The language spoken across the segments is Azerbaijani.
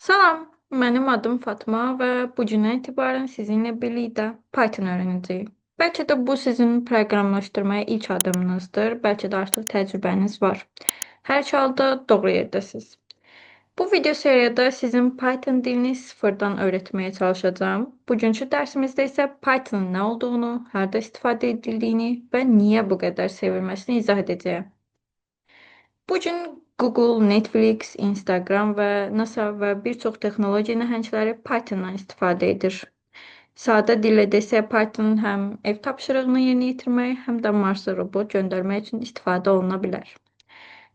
Salam, mənim adım Fatma və bu gündən etibarən sizinlə birlikdə Python öyrənəcəyik. Bəlkə də bu sizin proqramlaşdırmaya ilk adımınızdır, bəlkə də artıq təcrübəniz var. Hər iki halda doğru yerdəsiniz. Bu video seriyada sizin Python dilini sıfırdan öğretmeye çalışacağım. Bugünkü dersimizdə isə Python'ın nə olduğunu, harda istifadə edildiyini və niyə bu qədər sevilməsini izah edəcəyəm. Bugün Google, Netflix, Instagram və NASA və bir çox texnologiya nəhəngləri Python'dan istifadə edir. Sadə dillə desək, Python həm ev tapşırığını yerinə yetirmək, həm də Marsa robot göndərmək üçün istifadə oluna bilər.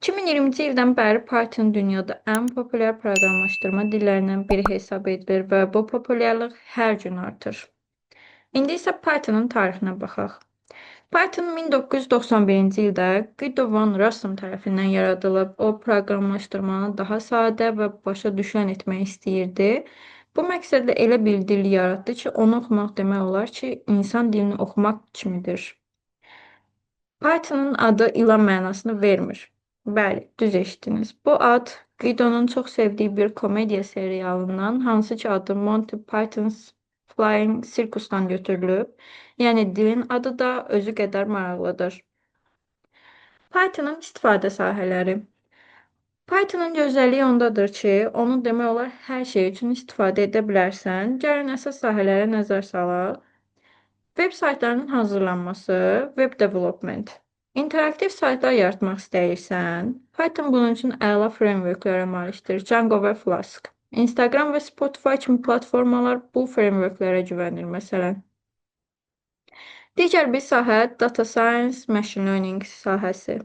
2020-ci ildən bəri Python dünyada ən populyar proqramlaşdırma dillərindən biri hesab edilir və bu populyarlıq hər gün artır. İndi isə Python'ın tarixinə baxaq. Python 1991-ci ildə Guido van Rossum tərəfindən yaradılıb. O, proqramlaşdırmanı daha sadə və başa düşülən etmək istəyirdi. Bu məqsədlə elə bir dil yaratdı ki, onu oxumaq demək olar ki, insan dilini oxumaq kimidir. Python'ın adı ilan mənasını vermir. Bəli, düz eşitdiniz. Bu ad Guido'nun çox sevdiyi bir komediya serialından, hansı ki adı Monty Python's Flying Circus'dan götürülüb. Yəni dilin adı da özü qədər maraqlıdır. Python'ın istifadə sahələri. Python'ın gözəlliyi ondadır ki, onu demək olar hər şey üçün istifadə edə bilərsən. Gəlin əsas sahələrə nəzər salaq. Web saytlarının hazırlanması, web development. İnteraktiv saytlar yaratmaq istəyirsən, Python bunun üçün əla frameworklərə malikdir, Django və Flask. Instagram və Spotify kimi platformalar bu frameworklərə güvənir məsələn. Digər bir sahə Data Science, Machine Learning sahəsi.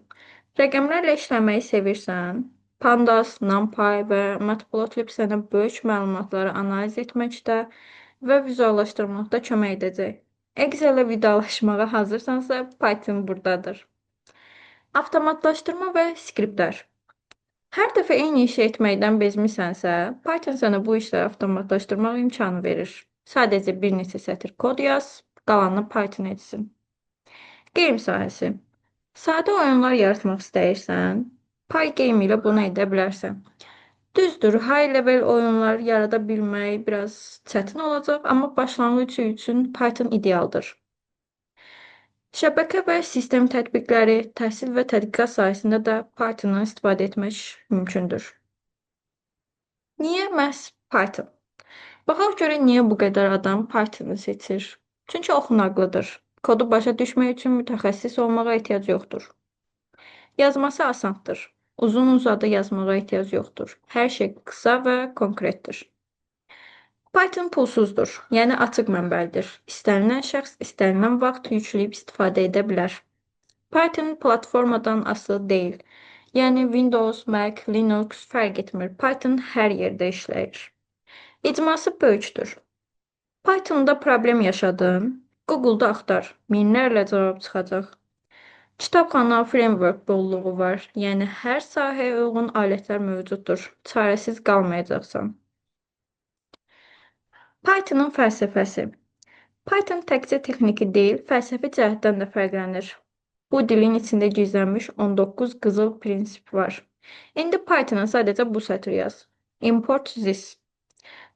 Rəqəmlərlə işləməyi sevirsən, Pandas, NumPy və Matplotlib sənə böyük məlumatları analiz etməkdə və vizuallaşdırmaqda kömək edəcək. Excel-ə vidalaşmağa hazırsansa, Python buradadır. Avtomatlaşdırma və skriptlər. Hər dəfə eyni işi etməkdən bezmisənsə, Python sənə bu işləri avtomatlaşdırmaq imkanı verir. Sadəcə bir neçə sətir kod yaz, qalanını Python etsin. Game sahəsi. Sadə oyunlar yaratmaq istəyirsən, Pygame ilə bunu edə bilərsən. Düzdür, high level oyunlar yarada bilmək biraz çətin olacaq, amma başlanğıc üçün Python idealdır. Şəbəkə və sistem tətbiqləri, təhsil və tədqiqat sahəsində də Python'dan istifadə etmək mümkündür. Niyə məhz Python? Baxaq görək niyə bu qədər adam Python'ı seçir. Çünki oxunaqlıdır. Kodu başa düşmək üçün mütəxəssis olmağa ehtiyac yoxdur. Yazması asandır. Uzun-uzadı yazmağa ehtiyac yoxdur. Hər şey qısa və konkretdir. Python pulsuzdur, yəni açıq mənbəlidir. İstənilən şəxs istənilən vaxt yükləyib istifadə edə bilər. Python platformadan asılı deyil. Yəni Windows, Mac, Linux fərq etmir. Python hər yerdə işləyir. İcması böyükdür. Python'da problem yaşadın, Google'da axtar. Minlərlə cavab çıxacaq. Kitabxana framework bolluğu var. Yəni hər sahəyə uyğun alətlər mövcuddur. Çarəsiz qalmayacaqsan. Python'ın fəlsəfəsi. Python təkcə texniki deyil, fəlsəfi cəhətdən də fərqlənir. Bu dilin içində gizlənmiş 19 qızıl prinsip var. İndi Python'a sadəcə bu sətri yaz. Import this.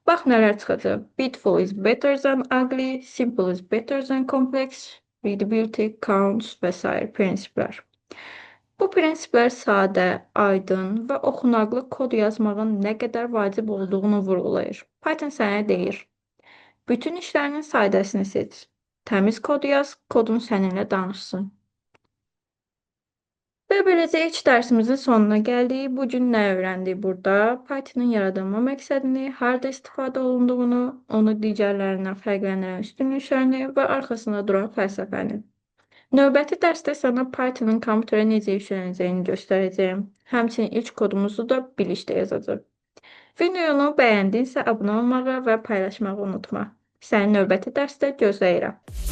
Bax nələr çıxacaq. Beautiful is better than ugly, simple is better than complex, readability, counts və s. prinsiplər. Bu prinsiplər sadə, aydın və oxunaqlı kod yazmağın nə qədər vacib olduğunu vurğulayır. Python sənə deyir. Bütün işlərinin sadəsini seç. Təmiz kod yaz, kodun səninlə danışsın. Və beləcə ilk dərsimizin sonuna gəldik. Bugün nə öyrəndik burada? Python'ın yaradılma məqsədini, harda istifadə olunduğunu, onu digərlərindən fərqləndirən üstünlüklərini və arxasında duran fəlsəfəni. Növbəti dərsdə sənə Python'ın kompüterə necə yüklənəcəyini göstərəcəyim. Həmçinin ilk kodumuzu da birlikdə yazacaq. Videonu bəyəndinsə abunə olmağı və paylaşmağı unutma. Səni növbəti dərsdə gözləyirəm.